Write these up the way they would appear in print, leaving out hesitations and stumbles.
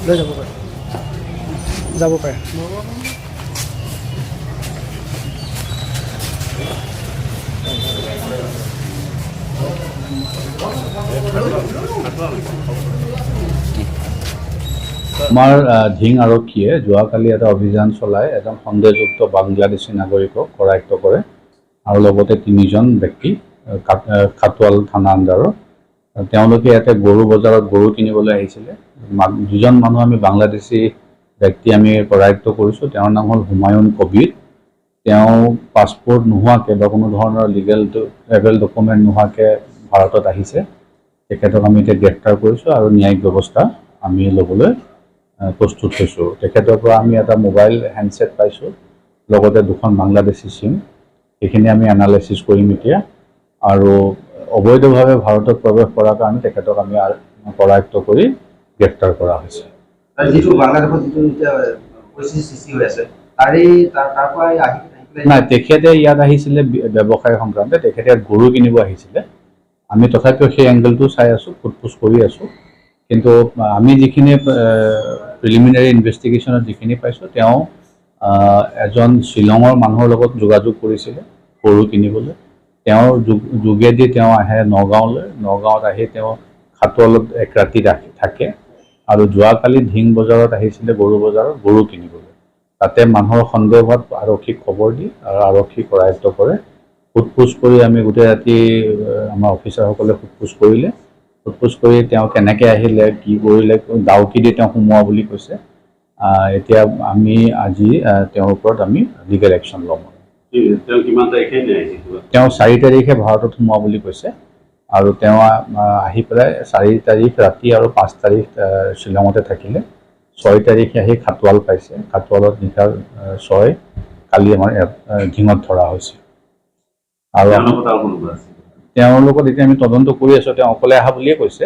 লৈ যাব পাৰে আমাৰ ধিং আৰক্ষীয়ে যোৱাকালি এটা অভিযান চলাই এজন সন্দেহযুক্ত বাংলাদেশী নাগৰিকক কৰায়ত্ব কৰে আৰু লগতে 3জন ব্যক্তি খাটোৱাল থানা আণ্ডাৰৰ তেওঁলোকে ইয়াতে গৰু বজাৰত গৰু কিনিবলৈ আহিছিলে। 2জন মানুহ আমি বাংলাদেশী ব্যক্তি আমি কৰায়ত্ব কৰিছোঁ। তেওঁৰ নাম হ'ল হুমায়ুন কবিৰ। তেওঁ পাছপোৰ্ট নোহোৱাকৈ বা কোনো ধৰণৰ লিগেল ট্ৰেভেল ডকুমেণ্ট নোহোৱাকৈ ভাৰতত আহিছে। তেখেতক আমি এতিয়া গ্ৰেপ্তাৰ কৰিছোঁ আৰু ন্যায়িক ব্যৱস্থা আমি ল'বলৈ প্ৰস্তুত হৈছোঁ। তেখেতৰ পৰা আমি এটা মোবাইল হেণ্ডছেট পাইছোঁ, লগতে 2খন বাংলাদেশী চিম। সেইখিনি আমি এনালাইচিছ কৰিম এতিয়া আৰু অবৈধভাৱে ভাৰতত প্ৰৱেশ কৰাৰ কাৰণে তেখেতক আমি কৰায়ত্ব কৰি গ্ৰেপ্তাৰ কৰা হৈছে। যিটো বাংলাদেশত যিটো এতিয়া পৰিস্থিতি সৃষ্টি হৈ আছে তাৰ পৰা নাই, তেখেতে ইয়াত আহিছিলে ব্যৱসায় সংক্ৰান্তে, তেখেতে ইয়াত গৰু কিনিব আহিছিলে। আমি তথাপিও সেই এংগেলটো চাই আছোঁ, সোধ-পোছ কৰি আছোঁ। কিন্তু আমি যিখিনি প্ৰিলিমিনাৰী ইনভেষ্টিগেশ্যনত যিখিনি পাইছোঁ, তেওঁ এজন শ্বিলঙৰ মানুহৰ লগত যোগাযোগ কৰিছিলে গৰু কিনিবলৈ। তেওঁৰ যোগেদি তেওঁ আহে নগাঁৱলৈ। নগাঁৱত আহি তেওঁ খাটোৱালত এক ৰাতি থাকে আৰু যোৱাকালি ধিং বজাৰত আহিছিলে গৰু বজাৰত গৰু কিনিবলৈ। তাতে মানুহৰ সন্দেহত আৰক্ষীক খবৰ দি আৰু আৰক্ষী কৰায়ত্ব কৰে। সোধ-পোছ কৰি আমি গোটেই ৰাতি আমাৰ অফিচাৰসকলে সোধ-পোছ কৰিলে। সোধ-পোছ কৰি তেওঁ কেনেকৈ আহিলে, কি কৰিলে, ডাউকি দি তেওঁ সোমোৱা বুলি কৈছে। এতিয়া আমি আজি তেওঁৰ ওপৰত আমি লিগেল একশ্যন ল'ম। তেওঁ 4 তাৰিখে ভাৰতত সোমোৱা বুলি কৈছে আৰু তেওঁ আহি পেলাই 4 তাৰিখ ৰাতি আৰু 5 তাৰিখ শ্বিলঙতে থাকিলে। 6 তাৰিখে আহি খাটোৱাল পাইছে। খাটোৱালত নিশা 6 কালি আমাৰ ধিঙত ধৰা হৈছে আৰু তেওঁৰ লগত এতিয়া আমি তদন্ত কৰি আছোঁ। তেওঁ অকলে অহা বুলিয়ে কৈছে,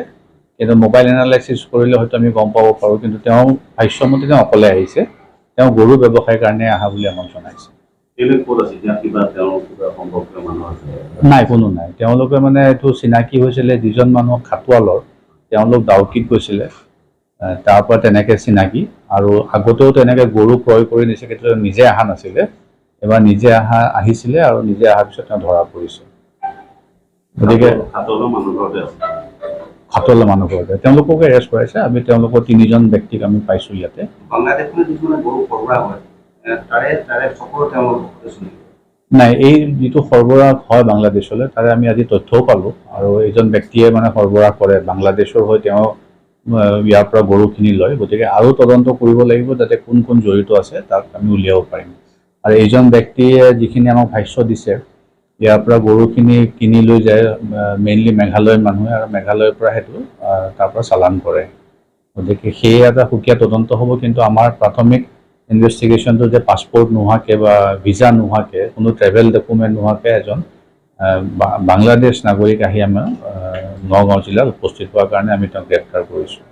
কিন্তু মোবাইল এনালাইচিছ কৰিলে হয়তো আমি গম পাব পাৰোঁ। কিন্তু তেওঁ ভাষ্যমতে তেওঁ অকলে আহিছে। তেওঁ গৰু ব্যৱসায়ৰ কাৰণে অহা বুলি আমাক জনাইছে। নাই, কোনো নাই। তেওঁলোকে মানে এইটো চিনাকি হৈছিলে 2জন মানুহ খাটোৱালৰ, তেওঁলোক ডাউকিত গৈছিলে, তাৰ পৰা তেনেকৈ চিনাকি আৰু আগতেও তেনেকৈ গৰু ক্ৰয় কৰি নিছে, কিন্তু নিজে অহা নাছিলে। এবাৰ নিজে আহিছিলে আৰু নিজে অহাৰ পিছত তেওঁ ধৰা পৰিছে। গতিকে খাটোৱালৰ মানুহ ঘৰতে তেওঁলোককে এৰেষ্ট কৰাইছে। আমি তেওঁলোকৰ 3জন ব্যক্তিক আমি পাইছোঁ ইয়াতে। নাই, এই যিটো সৰবৰাহ হয় বাংলাদেশলৈ, তাৰে আমি আজি তথ্যও পালোঁ আৰু এইজন ব্যক্তিয়ে মানে সৰবৰাহ কৰে বাংলাদেশৰ হৈ তেওঁ ইয়াৰ পৰা গৰুখিনি লয়। গতিকে আৰু তদন্ত কৰিব লাগিব যাতে কোন কোন জড়িত আছে তাক আমি উলিয়াব পাৰিম। আৰু এইজন ব্যক্তিয়ে যিখিনি আমাক ভাষ্য দিছে, ইয়াৰ পৰা গৰুখিনি কিনি লৈ যায় মেইনলি মেঘালয়ৰ মানুহে, আৰু মেঘালয়ৰ পৰা সেইটো তাৰ পৰা চালান কৰে। গতিকে সেই এটা সুকীয়া তদন্ত হ'ব। কিন্তু আমাৰ প্ৰাথমিক ইনভেষ্টিগেশ্যনটো যে পাছপোৰ্ট নোহোৱাকৈ বা ভিছা নোহোৱাকৈ, কোনো ট্ৰেভেল ডকুমেণ্ট নোহোৱাকৈ এজন বাংলাদেশ নাগৰিক আহি আমাৰ নগাঁও জিলাত উপস্থিত হোৱাৰ কাৰণে আমি তেওঁক গ্ৰেপ্তাৰ কৰিছোঁ।